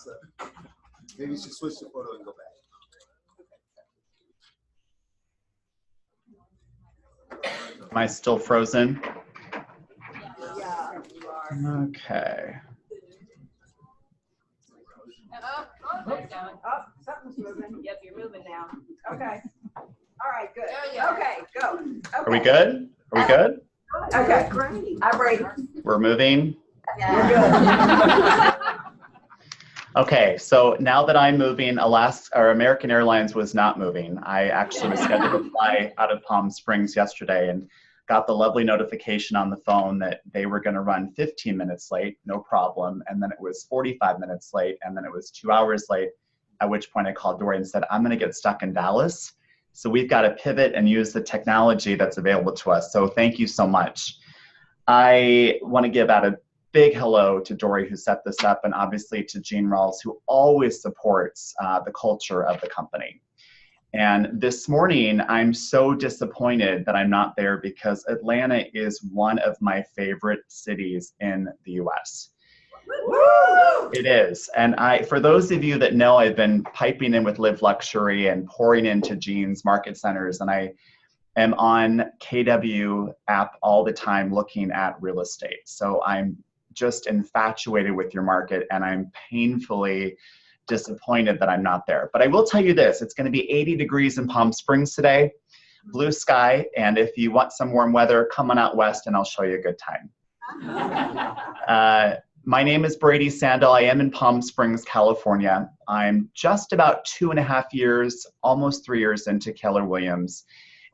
So maybe you should switch the photo and go back. Am I still frozen? Yeah, you are. Okay. Oh, something's moving. Yep, you're moving now. Okay. All right, good. Okay, go. Okay. Are we good? Are we good? Okay. I'm Brady. We're moving. Yeah. Okay, so now that I'm moving, American Airlines was not moving. I actually was scheduled to fly out of Palm Springs yesterday and got the lovely notification on the phone that they were going to run 15 minutes late, no problem. And then it was 45 minutes late, and then it was 2 hours late, at which point I called Dory and said, I'm going to get stuck in Dallas. So we've got to pivot and use the technology that's available to us. So thank you so much. I want to give out a big hello to Dory, who set this up, and obviously to Gene Rawls, who always supports the culture of the company. And this morning, I'm so disappointed that I'm not there because Atlanta is one of my favorite cities in the US. Woo! It is. And for those of you that know, I've been piping in with Live Luxury and pouring into Gene's market centers, and I am on KW app all the time looking at real estate. So I'm just infatuated with your market, and I'm painfully disappointed that I'm not there. But I will tell you this, it's going to be 80 degrees in Palm Springs today, blue sky, and if you want some warm weather, come on out west and I'll show you a good time. My name is Brady Sandahl. I am in Palm Springs, California. I'm just about 2.5 years, almost 3 years into Keller Williams.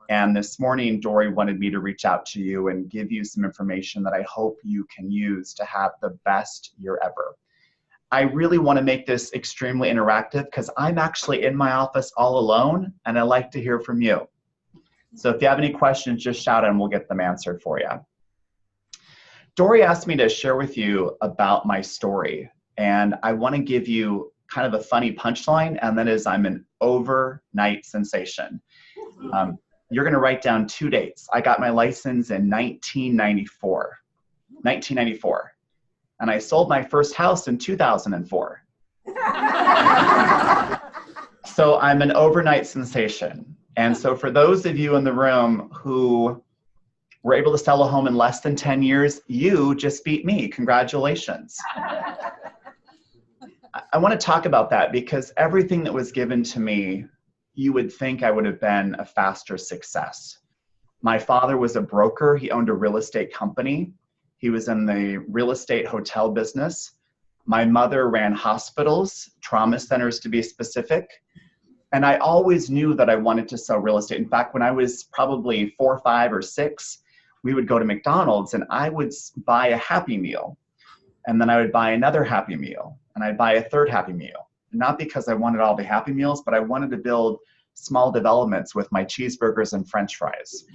And this morning, Dory wanted me to reach out to you and give you some information that I hope you can use to have the best year ever. I really want to make this extremely interactive because I'm actually in my office all alone, and I like to hear from you. So if you have any questions, just shout and we'll get them answered for you. Dory asked me to share with you about my story, and I want to give you kind of a funny punchline, and that is I'm an overnight sensation. You're going to write down 2 dates. I got my license in 1994. And I sold my first house in 2004. So I'm an overnight sensation. And so for those of you in the room who were able to sell a home in less than 10 years, you just beat me. Congratulations. I want to talk about that because everything that was given to me, you would think I would have been a faster success. My father was a broker. He owned a real estate company. He was in the real estate hotel business. My mother ran hospitals, trauma centers to be specific. And I always knew that I wanted to sell real estate. In fact, when I was probably 4, 5, or 6, we would go to McDonald's and I would buy a Happy Meal. And then I would buy another Happy Meal. And I'd buy a third Happy Meal. Not because I wanted all the Happy Meals, but I wanted to build small developments with my cheeseburgers and French fries.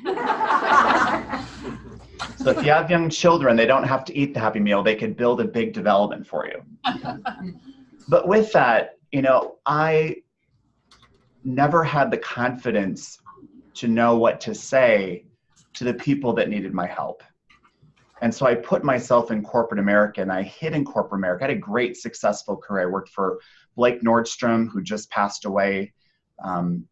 So if you have young children, they don't have to eat the Happy Meal. They could build a big development for you. But with that, you know, I never had the confidence to know what to say to the people that needed my help. And so I put myself in corporate America, and I hid in corporate America. I had a great, successful career. I worked for Blake Nordstrom, who just passed away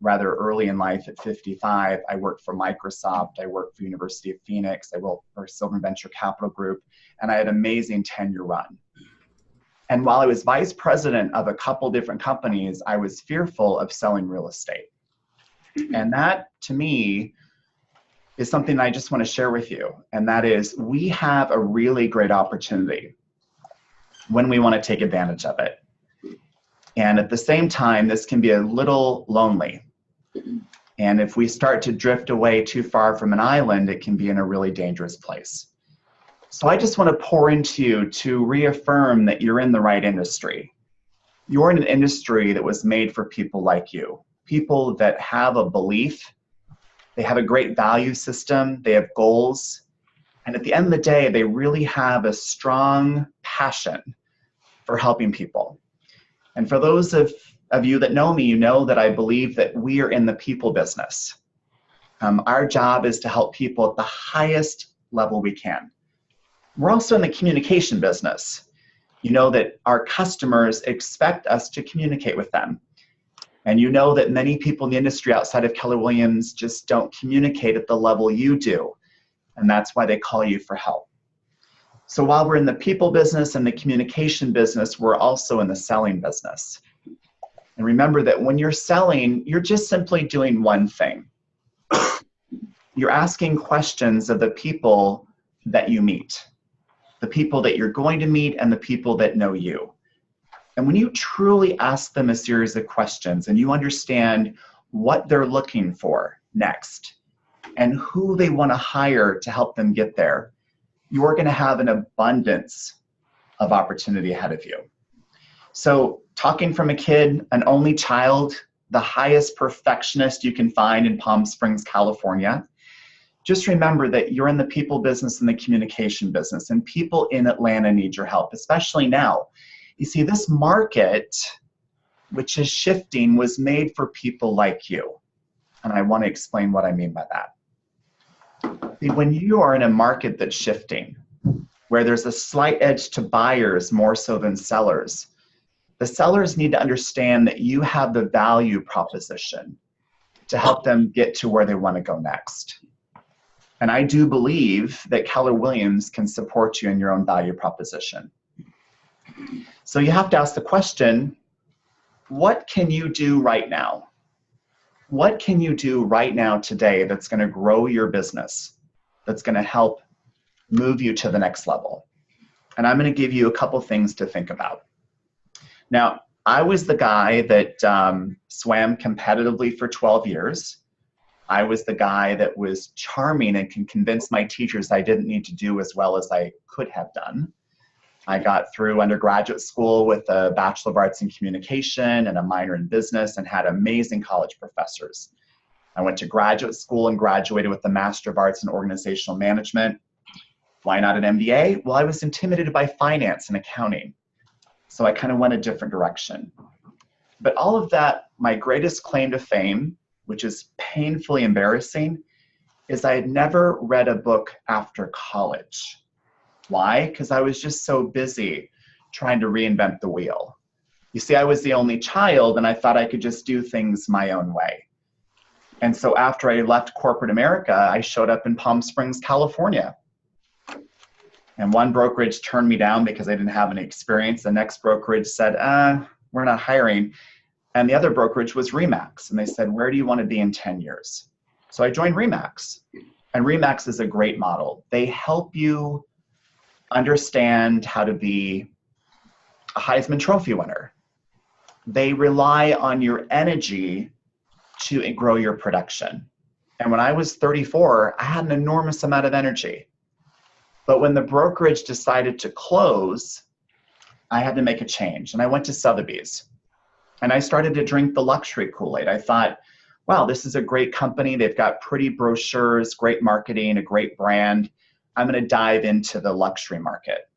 rather early in life at 55. I worked for Microsoft. I worked for University of Phoenix. I worked for Silver Venture Capital Group, and I had an amazing 10-year run. And while I was vice president of a couple different companies, I was fearful of selling real estate. And that, to me, is something I just want to share with you. And that is, we have a really great opportunity when we want to take advantage of it. And at the same time, this can be a little lonely. And if we start to drift away too far from an island, it can be in a really dangerous place. So I just want to pour into you to reaffirm that you're in the right industry. You're in an industry that was made for people like you, people that have a belief, they have a great value system, they have goals, and at the end of the day, they really have a strong passion for helping people. And for those of you that know me, you know that I believe that we are in the people business. Our job is to help people at the highest level we can. We're also in the communication business. You know that our customers expect us to communicate with them. And you know that many people in the industry outside of Keller Williams just don't communicate at the level you do. And that's why they call you for help. So while we're in the people business and the communication business, we're also in the selling business. And remember that when you're selling, you're just simply doing one thing. You're asking questions of the people that you meet, the people that you're going to meet and the people that know you. And when you truly ask them a series of questions and you understand what they're looking for next and who they want to hire to help them get there, you're going to have an abundance of opportunity ahead of you. So talking from a kid, an only child, the highest perfectionist you can find in Palm Springs, California, just remember that you're in the people business and the communication business, and people in Atlanta need your help, especially now. You see, this market, which is shifting, was made for people like you. And I want to explain what I mean by that. See, when you are in a market that's shifting, where there's a slight edge to buyers more so than sellers, the sellers need to understand that you have the value proposition to help them get to where they want to go next. And I do believe that Keller Williams can support you in your own value proposition. So you have to ask the question, what can you do right now? What can you do right now today that's going to grow your business, that's going to help move you to the next level? And I'm going to give you a couple things to think about. Now, I was the guy that swam competitively for 12 years. I was the guy that was charming and can convince my teachers I didn't need to do as well as I could have done. I got through undergraduate school with a Bachelor of Arts in Communication and a minor in business and had amazing college professors. I went to graduate school and graduated with a Master of Arts in Organizational Management. Why not an MBA? Well, I was intimidated by finance and accounting. So I kind of went a different direction. But all of that, my greatest claim to fame, which is painfully embarrassing, is I had never read a book after college. Why? Because I was just so busy trying to reinvent the wheel. You see, I was the only child and I thought I could just do things my own way. And so after I left corporate America, I showed up in Palm Springs, California. And one brokerage turned me down because I didn't have any experience. The next brokerage said, we're not hiring. And the other brokerage was RE/MAX. And they said, where do you want to be in 10 years? So I joined RE/MAX. And RE/MAX is a great model. They help you understand how to be a Heisman Trophy winner. They rely on your energy to grow your production. And when I was 34, I had an enormous amount of energy. But when the brokerage decided to close, I had to make a change. And I went to Sotheby's. And I started to drink the luxury Kool-Aid. I thought, wow, this is a great company. They've got pretty brochures, great marketing, a great brand. I'm going to dive into the luxury market.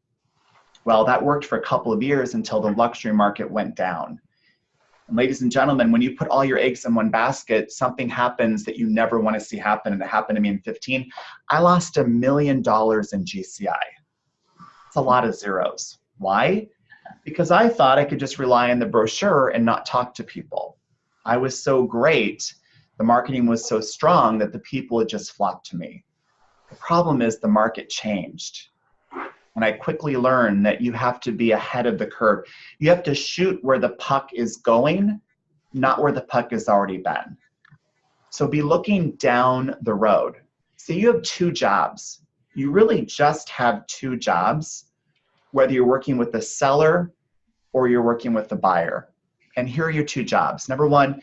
Well, that worked for a couple of years until the luxury market went down. And ladies and gentlemen, when you put all your eggs in one basket, something happens that you never want to see happen. And it happened to me in 15. I lost $1 million in GCI. It's a lot of zeros. Why? Because I thought I could just rely on the brochure and not talk to people. I was so great, the marketing was so strong that the people had just flocked to me. The problem is the market changed. And I quickly learned that you have to be ahead of the curve. You have to shoot where the puck is going, not where the puck has already been. So be looking down the road. So you have two jobs. You really just have two jobs, whether you're working with the seller or you're working with the buyer. And here are your two jobs. Number one,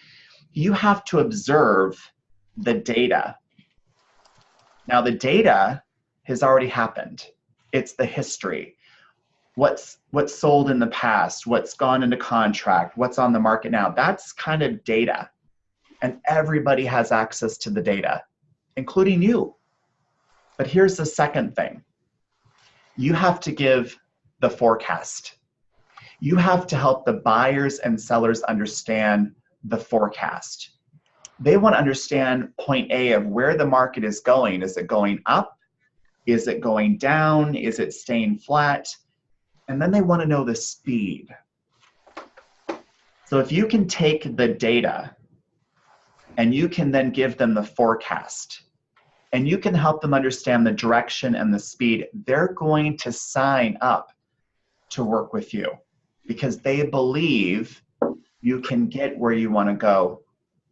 you have to observe the data. Now the data has already happened. It's the history. What's sold in the past, what's gone into contract, what's on the market now. That's kind of data. And everybody has access to the data, including you. But here's the second thing. You have to give the forecast. You have to help the buyers and sellers understand the forecast. They want to understand point A of where the market is going. Is it going up? Is it going down? Is it staying flat? And then they want to know the speed. So if you can take the data and you can then give them the forecast and you can help them understand the direction and the speed, they're going to sign up to work with you because they believe you can get where you want to go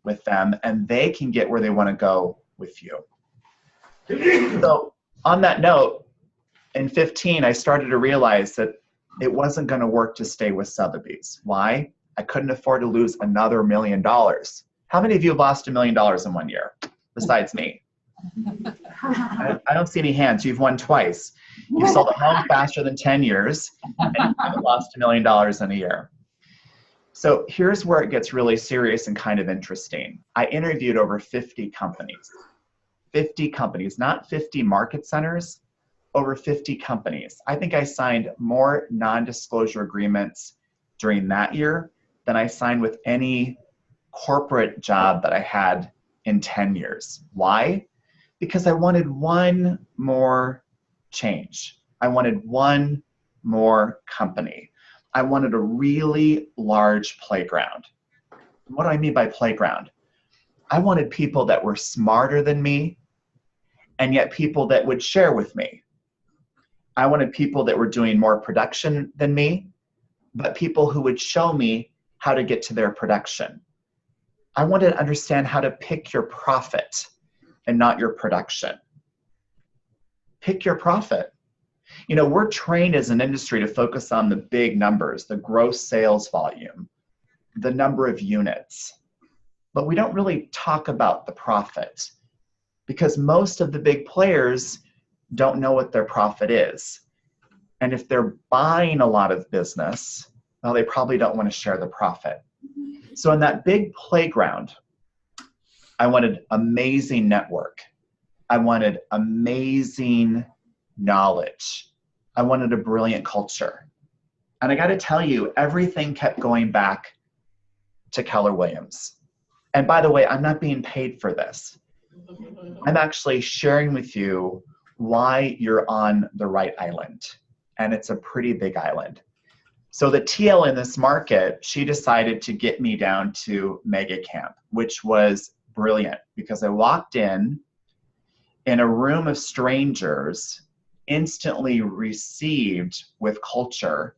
with them and they can get where they want to go with you. So on that note, in 15, I started to realize that it wasn't going to work to stay with Sotheby's. Why? I couldn't afford to lose another $1 million. How many of you have lost $1 million in 1 year besides me? I don't see any hands. You've won twice. You sold a home faster than 10 years and you haven't lost $1 million in a year. So here's where it gets really serious and kind of interesting. I interviewed over 50 companies. 50 companies, not 50 market centers, over 50 companies. I think I signed more non-disclosure agreements during that year than I signed with any corporate job that I had in 10 years. Why? Because I wanted one more change. I wanted one more company. I wanted a really large playground. What do I mean by playground? I wanted people that were smarter than me and yet people that would share with me. I wanted people that were doing more production than me, but people who would show me how to get to their production. I wanted to understand how to pick your profit and not your production. Pick your profit. You know, we're trained as an industry to focus on the big numbers, the gross sales volume, the number of units, but we don't really talk about the profit because most of the big players don't know what their profit is. And if they're buying a lot of business, well, they probably don't want to share the profit. So in that big playground, I wanted amazing network. I wanted amazing knowledge. I wanted a brilliant culture. And I got to tell you, everything kept going back to Keller Williams. And by the way, I'm not being paid for this. I'm actually sharing with you why you're on the right island. And it's a pretty big island. So the TL in this market, she decided to get me down to Mega Camp, which was brilliant because I walked in a room of strangers, instantly received with culture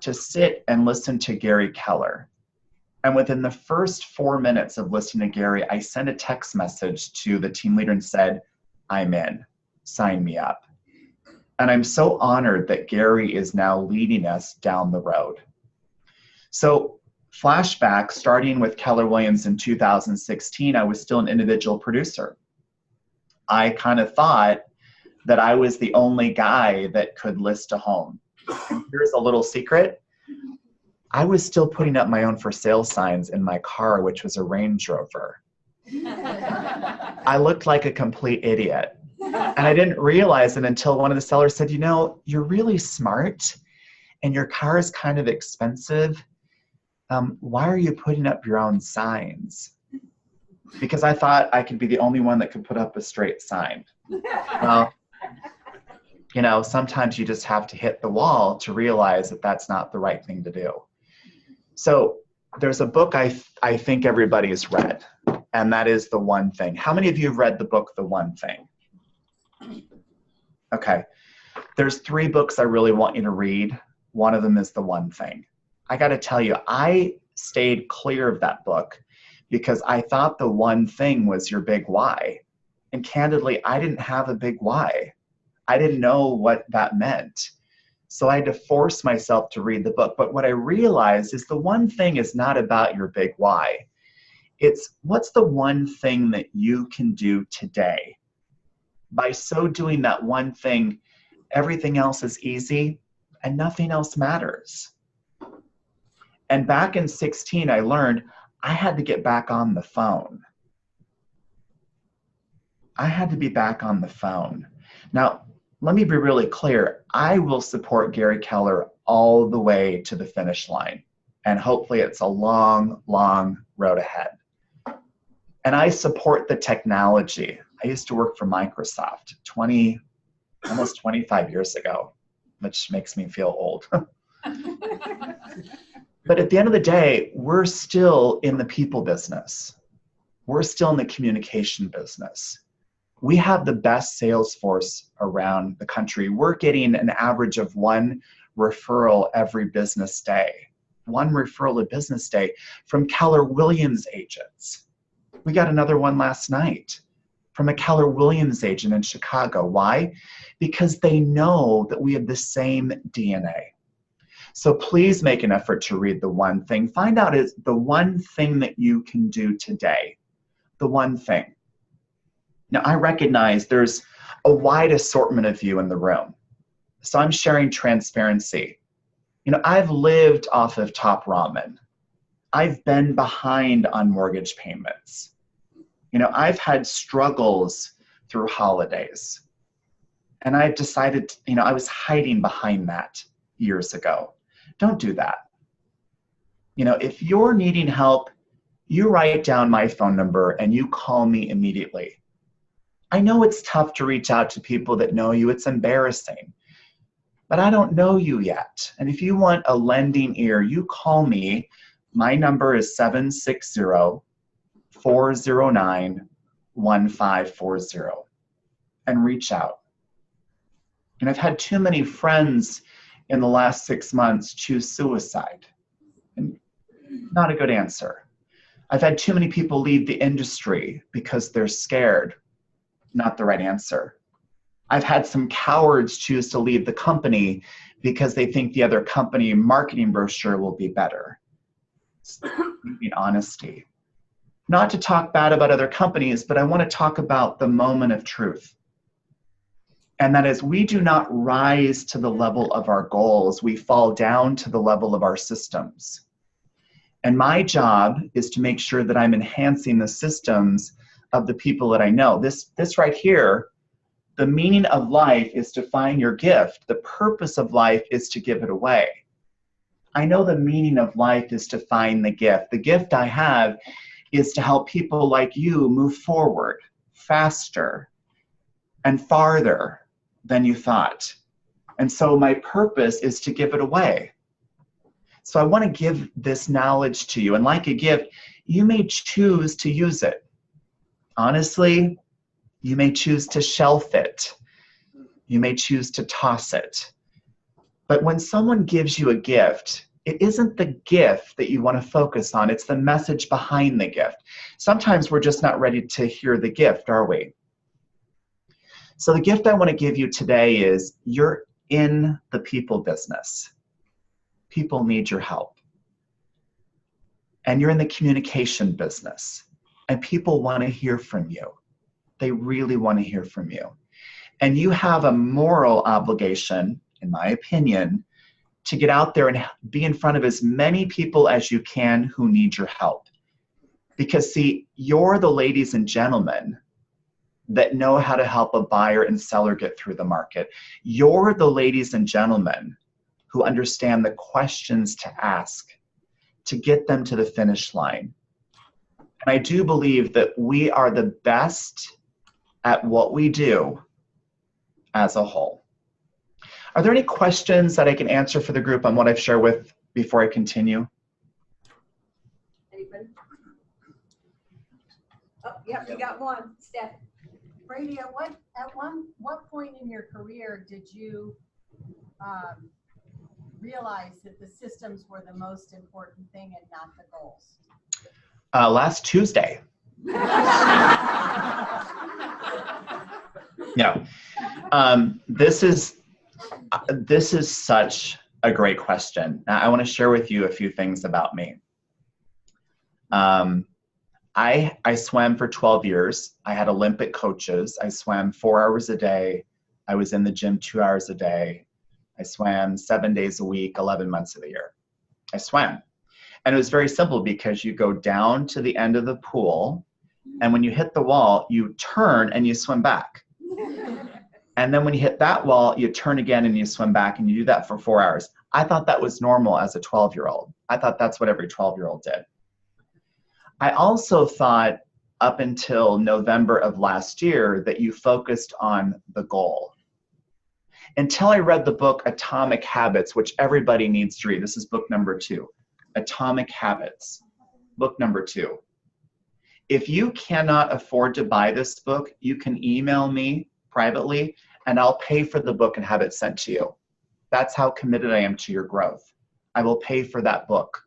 to sit and listen to Gary Keller. And within the first 4 minutes of listening to Gary, I sent a text message to the team leader and said, I'm in, sign me up. And I'm so honored that Gary is now leading us down the road. So flashback, starting with Keller Williams in 2016, I was still an individual producer. I kind of thought that I was the only guy that could list a home. And here's a little secret. I was still putting up my own for sale signs in my car, which was a Range Rover. I looked like a complete idiot. And I didn't realize it until one of the sellers said, you know, you're really smart and your car is kind of expensive. Why are you putting up your own signs? Because I thought I could be the only one that could put up a straight sign. Well, you know, sometimes you just have to hit the wall to realize that that's not the right thing to do. So there's a book I think everybody has read, and that is The One Thing. How many of you have read the book, The One Thing? Okay. There's 3 books I really want you to read. One of them is The One Thing. I got to tell you, I stayed clear of that book because I thought the one thing was your big why. And candidly, I didn't have a big why. I didn't know what that meant. So I had to force myself to read the book. But what I realized is the one thing is not about your big why. It's what's the one thing that you can do today? By so doing that one thing, everything else is easy and nothing else matters. And back in 16, I learned I had to get back on the phone. I had to be back on the phone. Now, let me be really clear. I will support Gary Keller all the way to the finish line. And hopefully it's a long, long road ahead. And I support the technology. I used to work for Microsoft almost 25 years ago, which makes me feel old. But at the end of the day, we're still in the people business. We're still in the communication business. We have the best sales force around the country. We're getting an average of 1 referral every business day. 1 referral a business day from Keller Williams agents. We got another one last night from a Keller Williams agent in Chicago. Why? Because they know that we have the same DNA. So please make an effort to read the one thing. Find out is the one thing that you can do today. The one thing. Now, I recognize there's a wide assortment of you in the room. So I'm sharing transparency. You know, I've lived off of top ramen. I've been behind on mortgage payments. You know, I've had struggles through holidays. And I've decided, you know, I was hiding behind that years ago. Don't do that. You know, if you're needing help, you write down my phone number and you call me immediately. I know it's tough to reach out to people that know you. It's embarrassing. But I don't know you yet. And if you want a lending ear, you call me. My number is 760-409-1540 and reach out. And I've had too many friends in the last 6 months choose suicide. And not a good answer. I've had too many people leave the industry because they're scared. Not the right answer. I've had some cowards choose to leave the company because they think the other company marketing brochure will be better. In honesty. Not to talk bad about other companies, but I want to talk about the moment of truth. And that is, we do not rise to the level of our goals. We fall down to the level of our systems. And my job is to make sure that I'm enhancing the systems of the people that I know. This right here, the meaning of life is to find your gift. The purpose of life is to give it away. I know the meaning of life is to find the gift. The gift I have is to help people like you move forward faster and farther than you thought. And so my purpose is to give it away. So I want to give this knowledge to you. And like a gift, you may choose to use it. Honestly, you may choose to shelf it. You may choose to toss it. But when someone gives you a gift, it isn't the gift that you want to focus on. It's the message behind the gift. Sometimes we're just not ready to hear the gift, are we? So the gift I want to give you today is you're in the people business. People need your help. And you're in the communication business. And people want to hear from you. They really want to hear from you. And you have a moral obligation, in my opinion, to get out there and be in front of as many people as you can who need your help. Because see, you're the ladies and gentlemen that know how to help a buyer and seller get through the market. You're the ladies and gentlemen who understand the questions to ask to get them to the finish line. And I do believe that we are the best at what we do as a whole. Are there any questions that I can answer for the group on what I've shared with before I continue? Anybody? Oh, yep, you got one, Steph. Brady, at what point in your career did you realize that the systems were the most important thing and not the goals? Last Tuesday. No. This is such a great question. Now, I want to share with you a few things about me. I swam for 12 years. I had Olympic coaches. I swam 4 hours a day. I was in the gym 2 hours a day. I swam 7 days a week, 11 months of the year. I swam. And it was very simple because you go down to the end of the pool, and when you hit the wall, you turn and you swim back. And then when you hit that wall, you turn again and you swim back, and you do that for 4 hours. I thought that was normal as a 12-year-old. I thought that's what every 12-year-old did. I also thought up until November of last year that you focused on the goal. until I read the book Atomic Habits, which everybody needs to read. This is book number 2, Atomic Habits, book number 2. If you cannot afford to buy this book, you can email me privately and I'll pay for the book and have it sent to you. That's how committed I am to your growth. I will pay for that book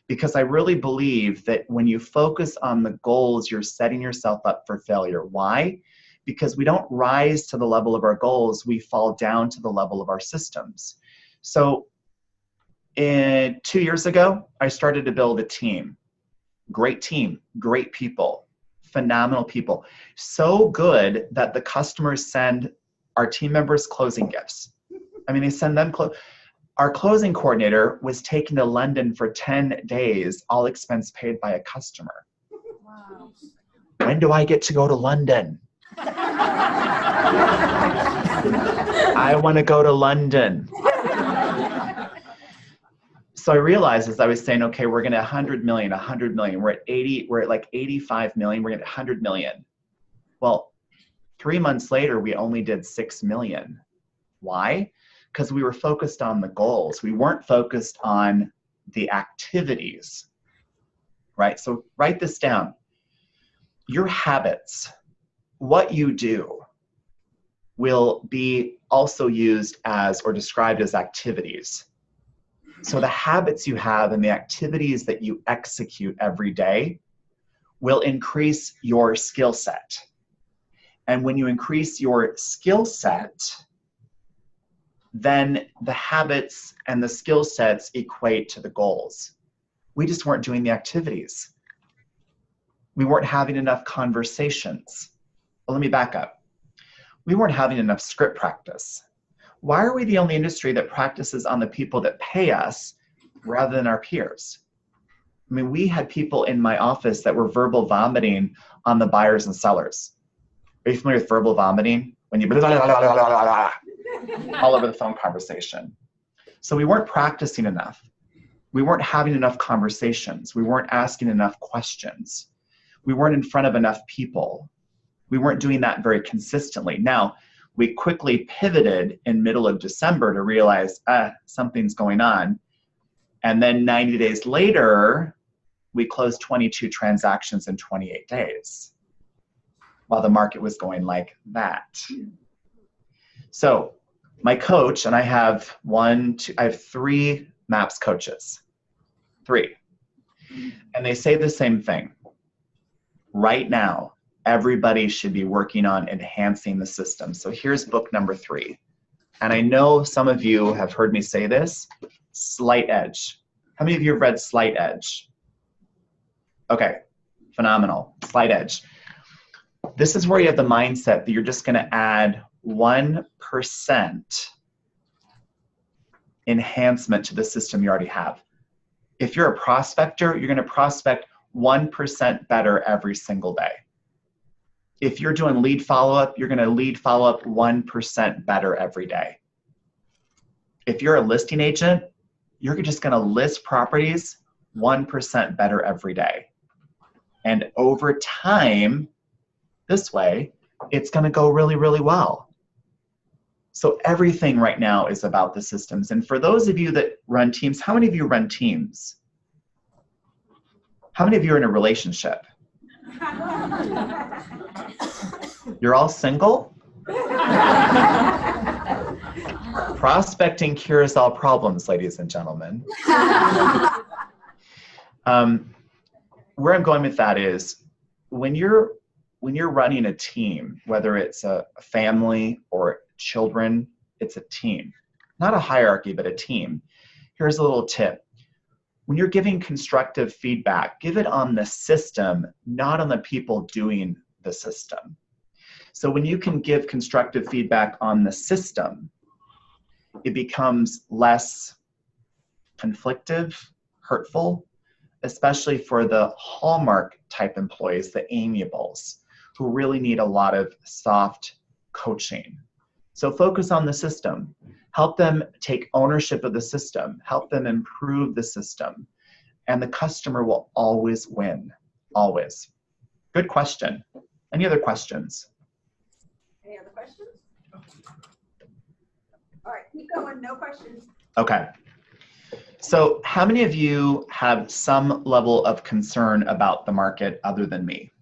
because I really believe that when you focus on the goals, you're setting yourself up for failure. Why? Because we don't rise to the level of our goals, we fall down to the level of our systems. So 2 years ago, I started to build a team. Great team, great people, phenomenal people. So good that the customers send our team members closing gifts. I mean, they send them our closing coordinator was taken to London for 10 days, all expense paid by a customer. Wow. When do I get to go to London? I want to go to London. So I realized as I was saying, okay, we're going to 100 million. We're at like 85 million. We're going to 100 million. Well, 3 months later, we only did 6 million. Why? Because we were focused on the goals. We weren't focused on the activities, right? So write this down. Your habits, what you do, will be also used as or described as activities. So the habits you have and the activities that you execute every day will increase your skill set. And when you increase your skill set, then the habits and the skill sets equate to the goals. We just weren't doing the activities. We weren't having enough conversations. Well, let me back up. We weren't having enough script practice. Why are we the only industry that practices on the people that pay us rather than our peers? I mean, we had people in my office that were verbal vomiting on the buyers and sellers. Are you familiar with verbal vomiting? When you blah, blah, blah, blah, blah, blah, blah, all over the phone conversation. So we weren't practicing enough. We weren't having enough conversations. We weren't asking enough questions. We weren't in front of enough people. We weren't doing that very consistently. Now, we quickly pivoted in middle of December to realize, something's going on. And then 90 days later, we closed 22 transactions in 28 days while the market was going like that. So my coach, and I have I have 3 MAPS coaches, 3. And they say the same thing. Right now, everybody should be working on enhancing the system. So here's book number 3. And I know some of you have heard me say this, Slight Edge. How many of you have read Slight Edge? Okay, phenomenal, Slight Edge. This is where you have the mindset that you're just gonna add 1% enhancement to the system you already have. If you're a prospector, you're gonna prospect 1% better every single day. If you're doing lead follow-up, you're gonna lead follow-up 1% better every day. If you're a listing agent, you're just gonna list properties 1% better every day. And over time, this way, it's gonna go really, really well. So everything right now is about the systems. And for those of you that run teams, how many of you run teams? How many of you are in a relationship? You're all single? Prospecting cures all problems, ladies and gentlemen. Where I'm going with that is when you're running a team, whether it's a family or children, it's a team. Not a hierarchy, but a team. Here's a little tip. When you're giving constructive feedback, give it on the system, not on the people doing the system. So when you can give constructive feedback on the system, it becomes less conflictive, hurtful, especially for the hallmark type employees, the amiables, who really need a lot of soft coaching. So focus on the system. Help them take ownership of the system. Help them improve the system. And the customer will always win, always. Good question. Any other questions? Any other questions? All right, keep going, no questions. Okay. So how many of you have some level of concern about the market other than me?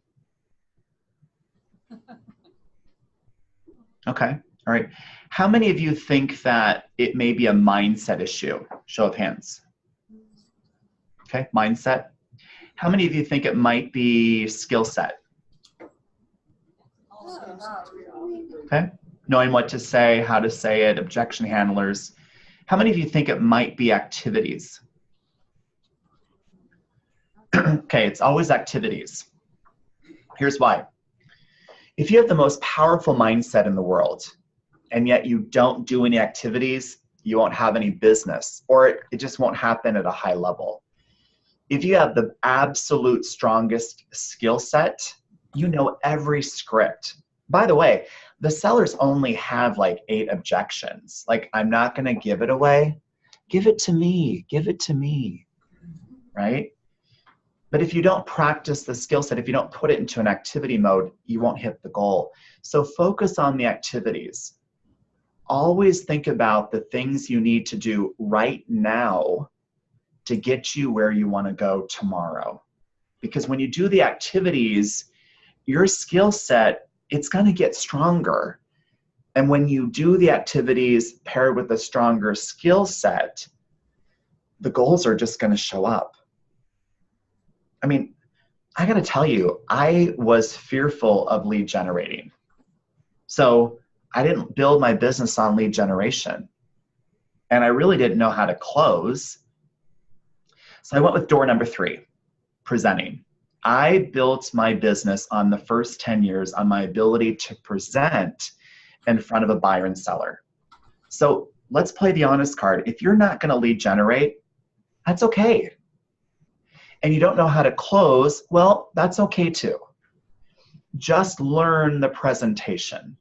Okay, all right. How many of you think that it may be a mindset issue? Show of hands. Okay, mindset. How many of you think it might be skill set? Okay, knowing what to say, how to say it, objection handlers. How many of you think it might be activities? Okay, it's always activities. Here's why. If you have the most powerful mindset in the world, and yet you don't do any activities, you won't have any business, or it just won't happen at a high level. If you have the absolute strongest skill set, you know every script. By the way, the sellers only have like 8 objections. Like, I'm not going to give it away. Give it to me. Give it to me. Right? But if you don't practice the skill set, if you don't put it into an activity mode, you won't hit the goal. So focus on the activities. Always think about the things you need to do right now to get you where you want to go tomorrow. Because when you do the activities, your skill set, it's going to get stronger. And when you do the activities paired with a stronger skill set, the goals are just going to show up. I mean, I got to tell you, I was fearful of lead generating. So I didn't build my business on lead generation. And I really didn't know how to close. So I went with door number 3, presenting. I built my business on the first 10 years on my ability to present in front of a buyer and seller. So let's play the honest card. If you're not going to lead generate, that's okay. And you don't know how to close, well, that's okay too. Just learn the presentation.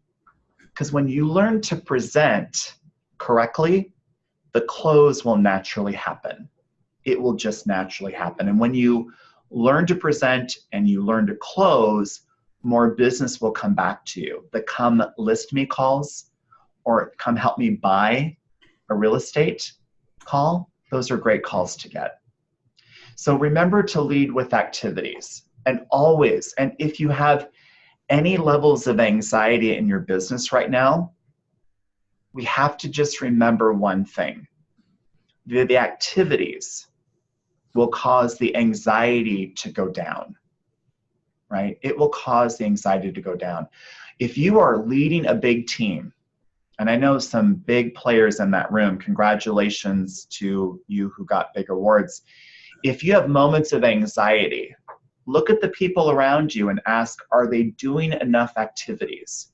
Because when you learn to present correctly, the close will naturally happen. It will just naturally happen. And when you learn to present and you learn to close, more business will come back to you. The come list me calls or come help me buy a real estate call, those are great calls to get. So remember to lead with activities. And always, and if you have any levels of anxiety in your business right now, we have to just remember one thing. The activities will cause the anxiety to go down, right? It will cause the anxiety to go down. If you are leading a big team, and I know some big players in that room, congratulations to you who got big awards. If you have moments of anxiety, look at the people around you and ask, are they doing enough activities?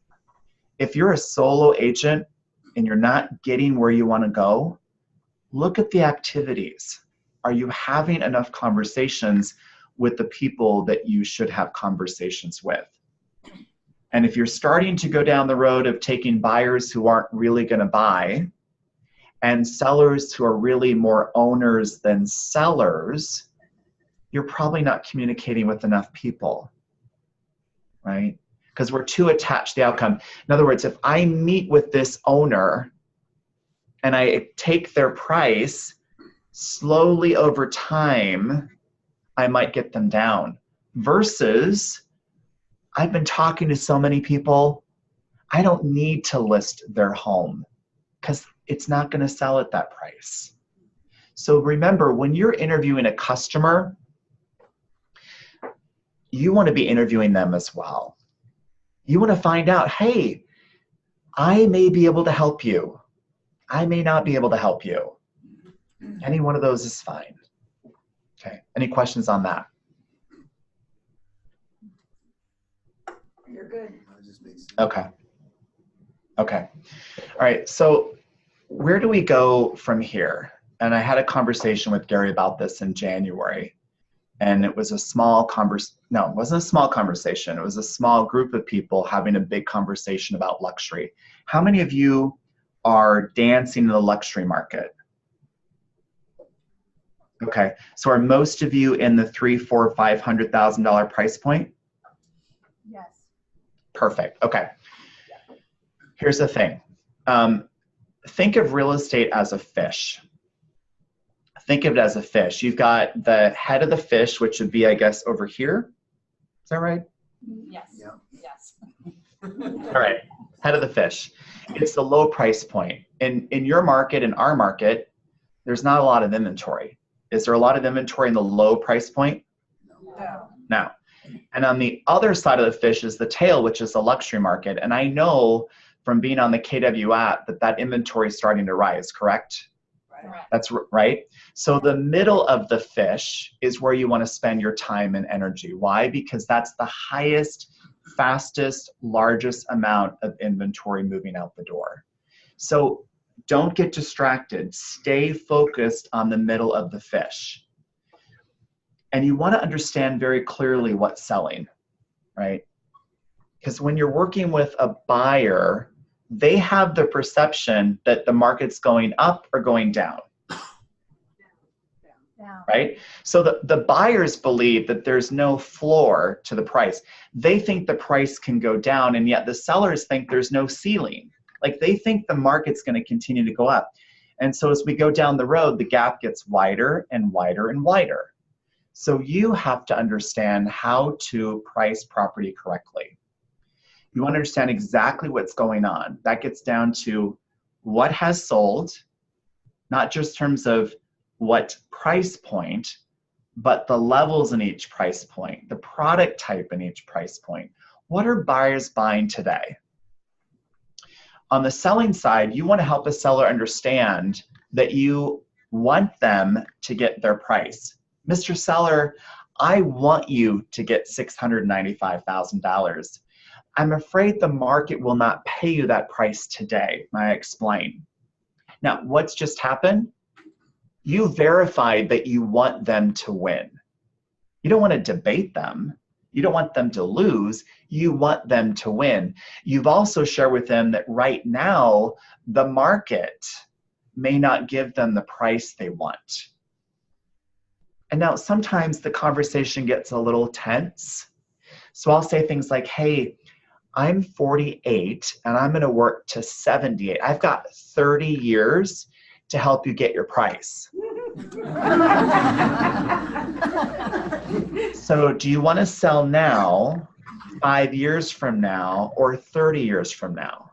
If you're a solo agent and you're not getting where you want to go, look at the activities. Are you having enough conversations with the people that you should have conversations with? And if you're starting to go down the road of taking buyers who aren't really going to buy and sellers who are really more owners than sellers, you're probably not communicating with enough people, right? Because we're too attached to the outcome. In other words, if I meet with this owner and I take their price, slowly over time, I might get them down. Versus, I've been talking to so many people, I don't need to list their home because it's not going to sell at that price. So remember, when you're interviewing a customer, you want to be interviewing them as well. You want to find out, hey, I may be able to help you. I may not be able to help you. Any one of those is fine. Okay, any questions on that? You're good. Okay. Okay. All right, so where do we go from here? And I had a conversation with Gary about this in January. And it was a small no, it wasn't a small conversation. It was a small group of people having a big conversation about luxury. How many of you are dancing in the luxury market? Okay, so are most of you in the $300,000, $400,000, $500,000 price point? Yes. Perfect. Okay. Here's the thing. think of real estate as a fish. Think of it as a fish. You've got the head of the fish, which would be, I guess, over here. Is that right? Yes. Yeah. Yes. All right, head of the fish. It's the low price point. In your market, in our market, there's not a lot of inventory. Is there a lot of inventory in the low price point? No. No. And on the other side of the fish is the tail, which is the luxury market. And I know from being on the KW app that inventory is starting to rise, correct? Correct. That's right. So the middle of the fish is where you want to spend your time and energy. Why? Because that's the highest, fastest, largest amount of inventory moving out the door. So don't get distracted. Stay focused on the middle of the fish. And you want to understand very clearly what's selling, right? Because when you're working with a buyer, they have the perception that the market's going up or going down, right? So the buyers believe that there's no floor to the price. They think the price can go down, and yet the sellers think there's no ceiling. Like they think the market's going to continue to go up. And so as we go down the road, the gap gets wider and wider and wider. So you have to understand how to price property correctly. You want to understand exactly what's going on. That gets down to what has sold, not just in terms of what price point, but the levels in each price point, the product type in each price point. What are buyers buying today? On the selling side, you want to help a seller understand that you want them to get their price. Mr. Seller, I want you to get $695,000. I'm afraid the market will not pay you that price today. I explain. Now, what's just happened? You verified that you want them to win. You don't want to debate them. You don't want them to lose. You want them to win. You've also shared with them that right now, the market may not give them the price they want. And now sometimes the conversation gets a little tense. So I'll say things like, hey, I'm 48 and I'm going to work to 78. I've got 30 years to help you get your price. So do you want to sell now, 5 years from now, or 30 years from now?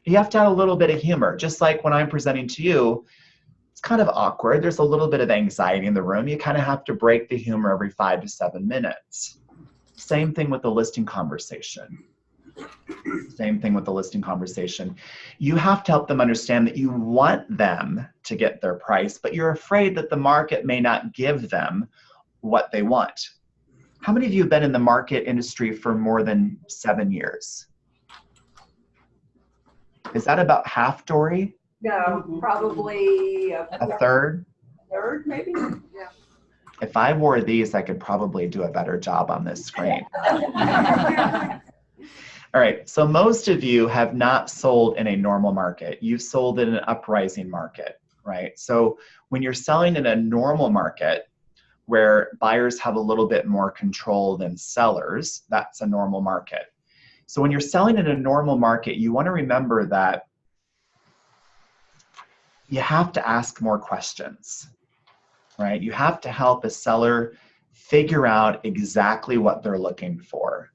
You have to have a little bit of humor. Just like when I'm presenting to you, it's kind of awkward. There's a little bit of anxiety in the room. You kind of have to break the humor every 5 to 7 minutes. Same thing with the listing conversation. Same thing with the listing conversation. You have to help them understand that you want them to get their price, but you're afraid that the market may not give them what they want. How many of you have been in the market industry for more than 7 years? Is that about half, Dory? No, probably A third? third, maybe. Yeah. If I wore these, I could probably do a better job on this screen. All right, so most of you have not sold in a normal market. You've sold in an uprising market, right? So when you're selling in a normal market where buyers have a little bit more control than sellers, that's a normal market. So when you're selling in a normal market, you want to remember that you have to ask more questions, right? You have to help a seller figure out exactly what they're looking for.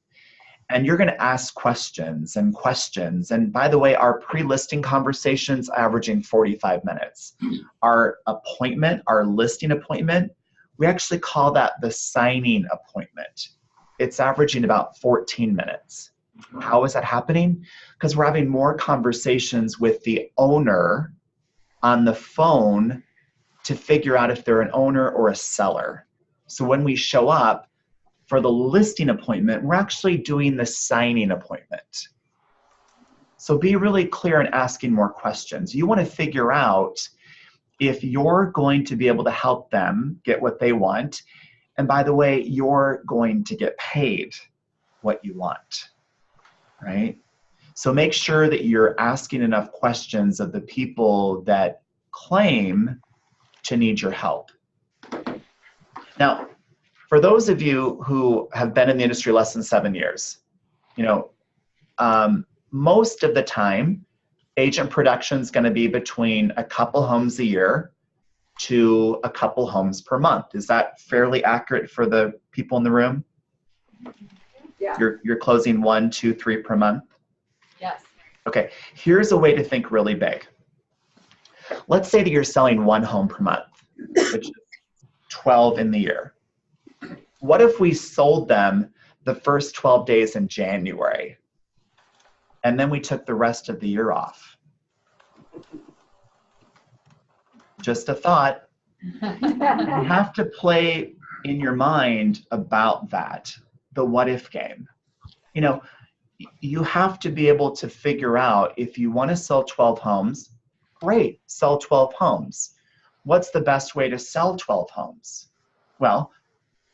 And you're going to ask questions and questions. And by the way, our pre-listing conversations averaging 45 minutes. Our appointment, our listing appointment, we actually call that the signing appointment. It's averaging about 14 minutes. How is that happening? Because we're having more conversations with the owner on the phone to figure out if they're an owner or a seller. So when we show up for the listing appointment, we're actually doing the signing appointment. So be really clear in asking more questions. You want to figure out if you're going to be able to help them get what they want. And by the way, you're going to get paid what you want, right? So make sure that you're asking enough questions of the people that claim to need your help. Now, for those of you who have been in the industry less than 7 years, most of the time, Agent production is going to be between a couple homes a year to a couple homes per month. Is that fairly accurate for the people in the room? Yeah. You're closing 1, 2, 3 per month? Yes. Okay, here's a way to think really big. Let's say that you're selling 1 home per month, which is 12 in the year. What if we sold them the first 12 days in January, and then we took the rest of the year off? Just a thought. You have to play in your mind about that, the what if game. You know, you have to be able to figure out, if you want to sell 12 homes, great, sell 12 homes. What's the best way to sell 12 homes? Well,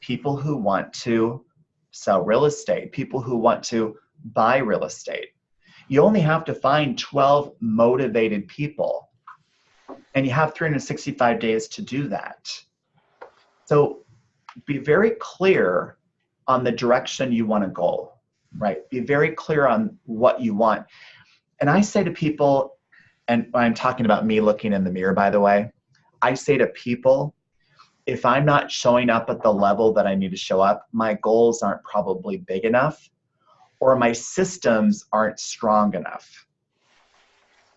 people who want to sell real estate, people who want to buy real estate. You only have to find 12 motivated people, and you have 365 days to do that. So be very clear on the direction you want to go, right? Be very clear on what you want. And I say to people, and I'm talking about me looking in the mirror, by the way, I say to people, if I'm not showing up at the level that I need to show up, my goals aren't probably big enough, or my systems aren't strong enough,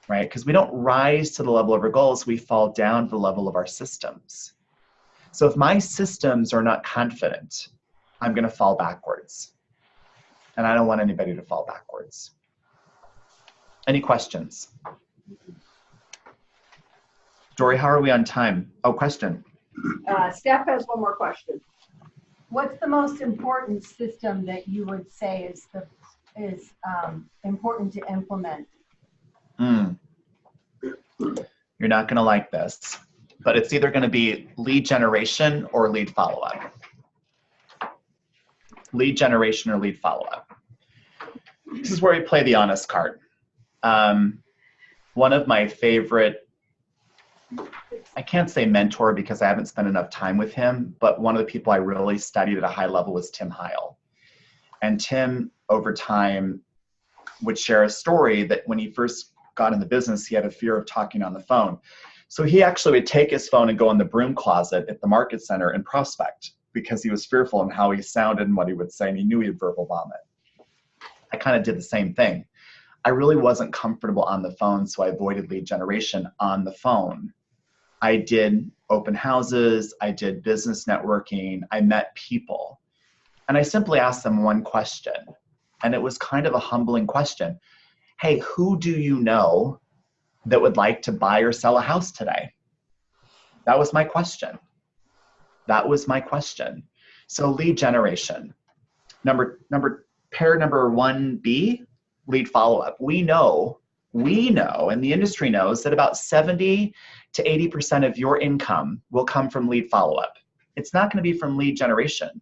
right? Because we don't rise to the level of our goals, we fall down to the level of our systems. So if my systems are not confident, I'm going to fall backwards. And I don't want anybody to fall backwards. Any questions? Dory, how are we on time? Oh, question. Steph has one more question. What's the most important system that you would say is important to implement? You're not going to like this, but it's either going to be lead generation or lead follow-up. Lead generation or lead follow-up. This is where we play the honest card. One of my favorite, I can't say mentor because I haven't spent enough time with him, but one of the people I really studied at a high level was Tim Heil. And Tim, over time, would share a story that when he first got in the business, he had a fear of talking on the phone. So he actually would take his phone and go in the broom closet at the market center and prospect because he was fearful in how he sounded and what he would say, and he knew he'd verbal vomit. I kind of did the same thing. I really wasn't comfortable on the phone, so I avoided lead generation on the phone. I did open houses, I did business networking, I met people. And I simply asked them one question, and it was kind of a humbling question. Hey, who do you know that would like to buy or sell a house today? That was my question. That was my question. So lead generation. Pair number 1B, lead follow-up. We know, and the industry knows that about 70 to 80% of your income will come from lead follow-up. It's not going to be from lead generation.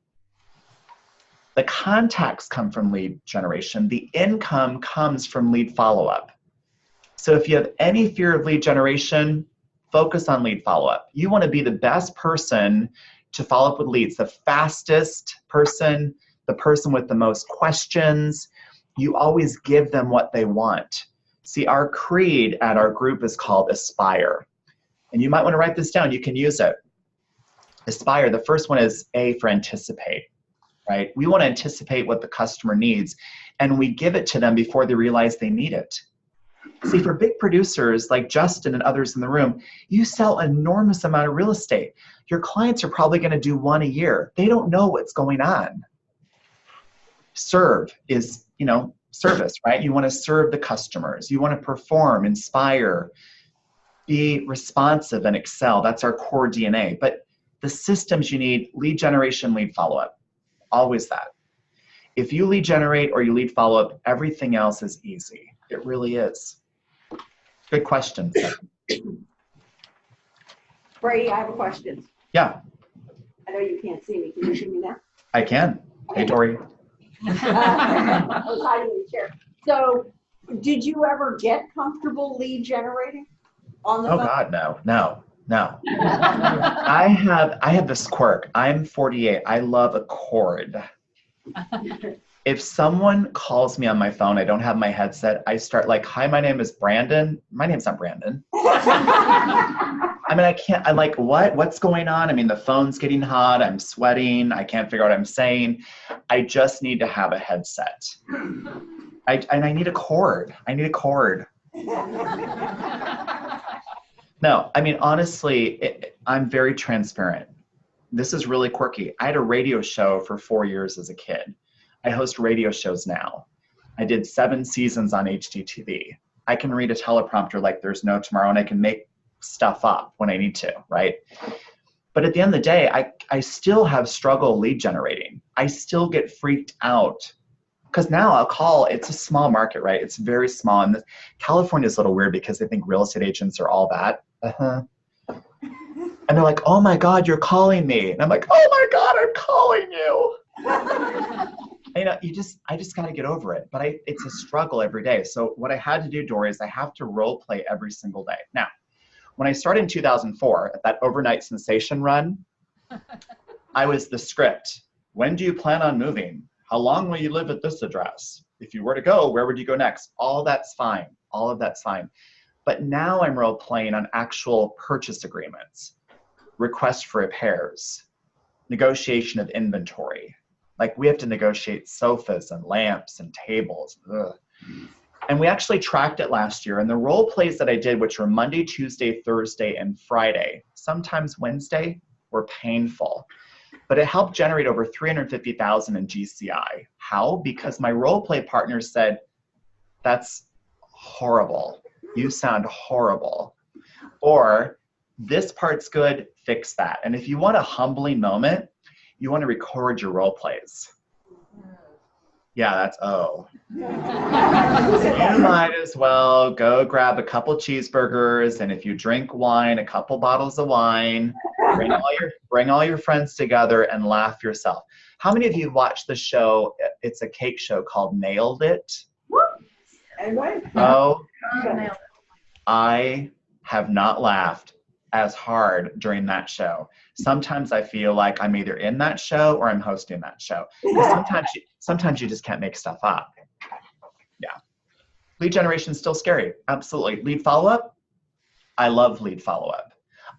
The contacts come from lead generation. The income comes from lead follow-up. So if you have any fear of lead generation, focus on lead follow-up. You want to be the best person to follow up with leads, the fastest person, the person with the most questions. You always give them what they want. See, our creed at our group is called Aspire. And you might want to write this down. You can use it. Aspire, the first one is A for anticipate, right? We want to anticipate what the customer needs, and we give it to them before they realize they need it. See, for big producers like Justin and others in the room, you sell an enormous amount of real estate. Your clients are probably going to do 1 a year. They don't know what's going on. Serve is, service, right? You want to serve the customers. You want to perform, inspire, be responsive, and excel. That's our core DNA. But the systems you need, lead generation, lead follow-up, always that. If you lead generate or you lead follow-up, everything else is easy. It really is. Good question. Brady, I have a question. Yeah, I know you can't see me. Can you see me now? I can. Hey, Dory. I was hiding in the chair. So, did you ever get comfortable lead generating on the Oh phone? God, no. I have this quirk. I'm 48. I love a chord. If someone calls me on my phone, I don't have my headset, I start like, hi, my name is Brandon. My name's not Brandon. I mean, I'm like, what's going on? I mean, the phone's getting hot. I'm sweating. I can't figure out what I'm saying. I just need to have a headset. And I need a cord. I need a cord. No, I mean, honestly, I'm very transparent. This is really quirky. I had a radio show for 4 years as a kid. I host radio shows now. I did 7 seasons on HGTV. I can read a teleprompter like there's no tomorrow, and I can make stuff up when I need to, right? But at the end of the day, I still have struggle lead generating. I still get freaked out because now I'll call, it's a small market, right? It's very small. And California is a little weird because they think real estate agents are all that. And they're like, oh my God, you're calling me. And I'm like, oh my God, I'm calling you. You know, I just got to get over it. But it's a struggle every day. So what I had to do, Dory, is I have to role play every single day. Now, when I started in 2004, at that overnight sensation run, I was the script. When do you plan on moving? How long will you live at this address? If you were to go, where would you go next? All that's fine. All of that's fine. But now I'm role playing on actual purchase agreements, requests for repairs, negotiation of inventory. Like we have to negotiate sofas and lamps and tables. Ugh. And we actually tracked it last year. And the role plays that I did, which were Monday, Tuesday, Thursday, and Friday, sometimes Wednesday, were painful. But it helped generate over $350,000 in GCI. How? Because my role play partners said, that's horrible. You sound horrible. Or this part's good, fix that. And if you want a humbling moment, you want to record your role plays. Yeah, that's You might as well go grab a couple cheeseburgers, and if you drink wine, a couple bottles of wine, bring all your friends together and laugh yourself. How many of you watched the show? It's a cake show called Nailed It. Oh, I have not laughed as hard during that show. Sometimes I feel like I'm either in that show or I'm hosting that show. Sometimes you just can't make stuff up. Yeah. Lead generation is still scary. Absolutely. Lead follow-up? I love lead follow-up.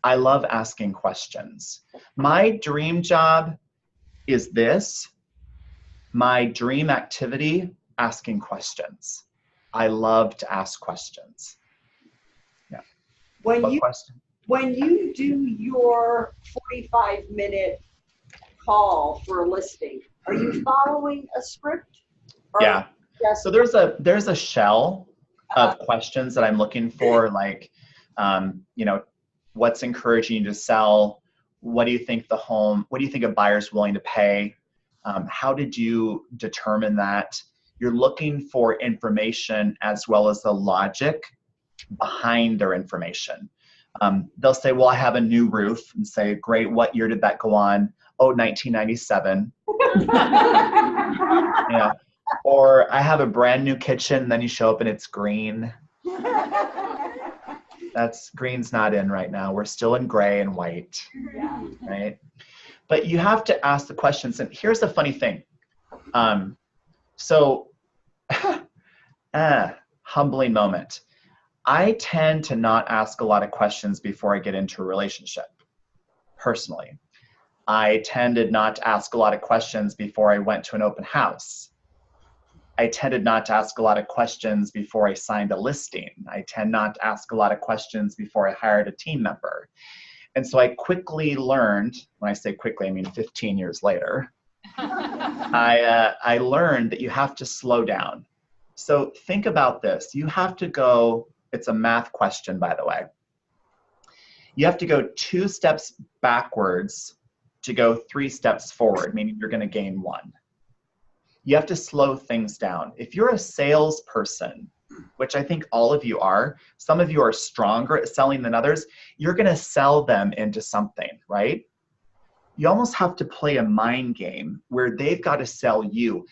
I love asking questions. My dream job is this. My dream activity, asking questions. I love to ask questions. Yeah. When you do your 45-minute call for a listing, are you following a script? Yeah. So there's a shell of questions that I'm looking for, like, you know, what's encouraging you to sell? What do you think a buyer's willing to pay? How did you determine that? You're looking for information as well as the logic behind their information. They'll say, well, I have a new roof, and say, great, what year did that go on? Oh, 1997. Yeah. Or I have a brand new kitchen, and then you show up and it's green. Green's not in right now. We're still in gray and white, right? But you have to ask the questions. And here's the funny thing. Humbling moment. I tend to not ask a lot of questions before I get into a relationship, personally. I tended not to ask a lot of questions before I went to an open house. I tended not to ask a lot of questions before I signed a listing. I tend not to ask a lot of questions before I hired a team member. And so I quickly learned, when I say quickly, I mean 15 years later, I learned that you have to slow down. So think about this. You have to go, it's a math question, by the way. You have to go 2 steps backwards to go 3 steps forward, meaning you're going to gain 1. You have to slow things down. If you're a salesperson, which I think all of you are, some of you are stronger at selling than others, you're going to sell them into something, right? You almost have to play a mind game where they've got to sell you.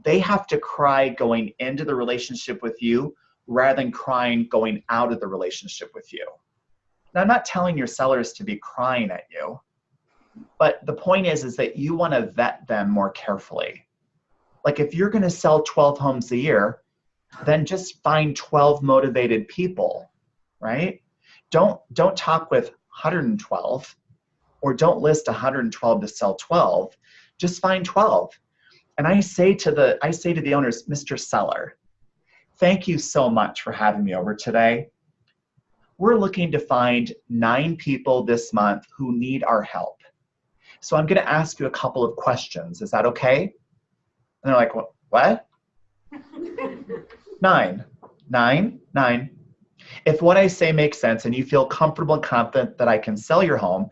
They have to cry going into the relationship with you rather than crying going out of the relationship with you. Now, I'm not telling your sellers to be crying at you, but the point is that you want to vet them more carefully. Like if you're going to sell 12 homes a year, then just find 12 motivated people, right? Don't talk with 112 or don't list 112 to sell 12. Just find 12. And I say to the owners, Mr. Seller, thank you so much for having me over today. We're looking to find 9 people this month who need our help. So I'm going to ask you a couple of questions. Is that okay? And they're like, what? 9. If what I say makes sense and you feel comfortable and confident that I can sell your home,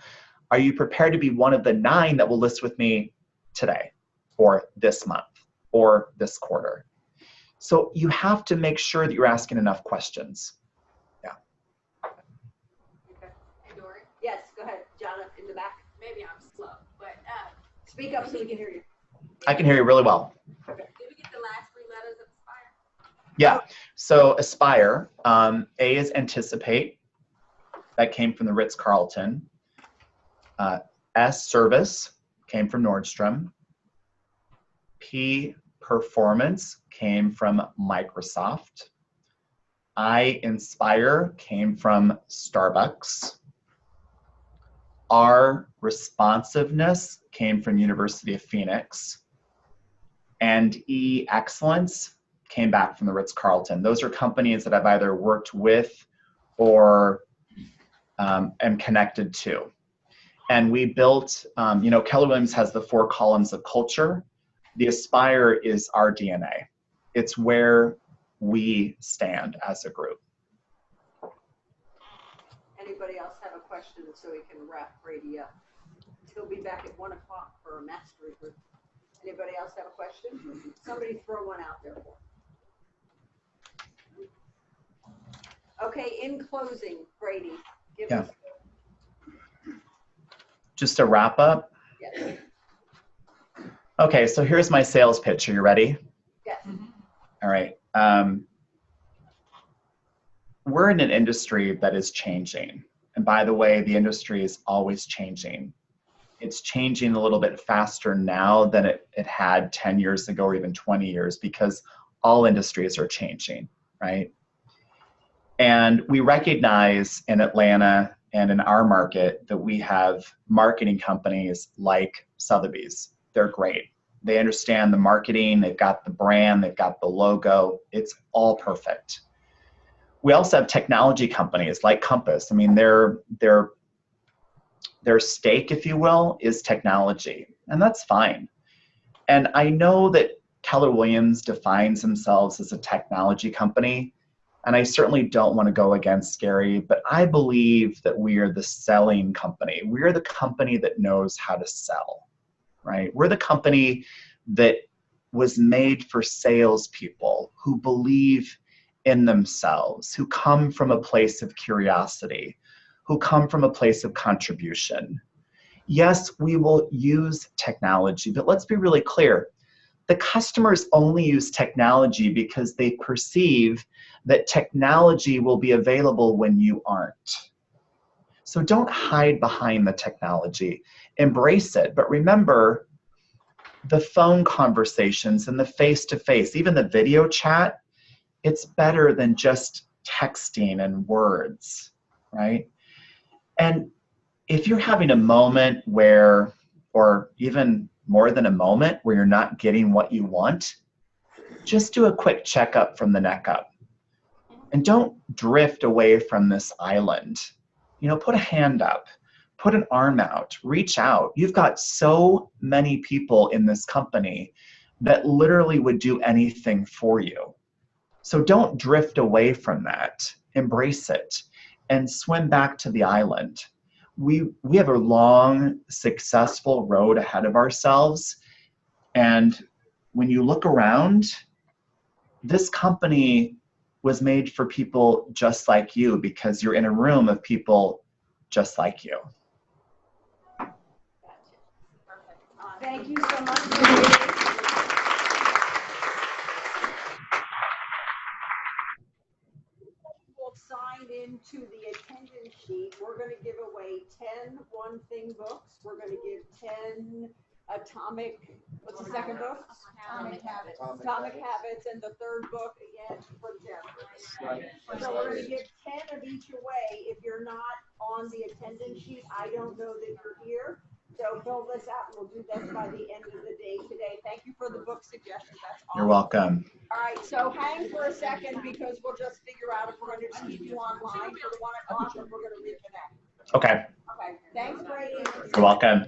are you prepared to be one of the 9 that will list with me today or this month or this quarter? So you have to make sure that you're asking enough questions. Yeah. Okay. Hey, Dory. Yes, go ahead, Jonna, in the back. Maybe I'm slow, but Speak up so we can hear you. I can hear you really well. did we get the last 3 letters of Aspire? Yeah. So Aspire, A is anticipate. That came from the Ritz-Carlton. S, service, came from Nordstrom. P, performance, came from Microsoft. I, inspire, came from Starbucks. R, responsiveness, came from University of Phoenix. And E, excellence, came back from the Ritz-Carlton. Those are companies that I've either worked with or am connected to. And we built, Keller Williams has the 4 columns of culture. The Aspire is our DNA. It's where we stand as a group. Anybody else have a question so we can wrap Brady up? He'll be back at 1 o'clock for a mastery group. Anybody else have a question? Somebody throw one out there for me. Okay, in closing, Brady, give us. Just a wrap up. Yes. Okay, so here's my sales pitch. Are you ready? Yes. All right. We're in an industry that is changing. And by the way, the industry is always changing. It's changing a little bit faster now than it had 10 years ago or even 20 years because all industries are changing, right? And we recognize in Atlanta and in our market that we have marketing companies like Sotheby's. They're great. They understand the marketing, they've got the brand, they've got the logo. It's all perfect. We also have technology companies like Compass. I mean, their stake, if you will, is technology, and that's fine. And I know that Keller Williams defines themselves as a technology company, and I certainly don't want to go against Gary, but I believe that we are the selling company. We are the company that knows how to sell, right? We're the company that was made for salespeople who believe in themselves, who come from a place of curiosity, who come from a place of contribution. Yes, we will use technology, but let's be really clear. The customers only use technology because they perceive that technology will be available when you aren't. So don't hide behind the technology. Embrace it. But remember, the phone conversations and the face-to-face, even the video chat, it's better than just texting and words, right? And if you're having a moment where, or even more than a moment where you're not getting what you want, just do a quick checkup from the neck up. And don't drift away from this island. Put a hand up, put an arm out, reach out. You've got so many people in this company that literally would do anything for you. So don't drift away from that. Embrace it and swim back to the island. We have a long, successful road ahead of ourselves. And when you look around, this company was made for people just like you because you're in a room of people just like you. Thank you so much. Signed into the attendance sheet, we're going to give away 10 One Thing books. We're going to give 10 Atomic What's the second book? Atomic Habits. Atomic Habits, and the third book, again, from Jennifer. So we're gonna give 10 of each away. If you're not on the attendance sheet, I don't know that you're here. So fill this out, and we'll do this by the end of the day today. Thank you for the book suggestions, that's awesome. You're welcome. All right, so hang for a second, because we'll just figure out if we're gonna keep you online for the 1 o'clock, or we're gonna reconnect. Okay. Okay, thanks, Brady. You're welcome.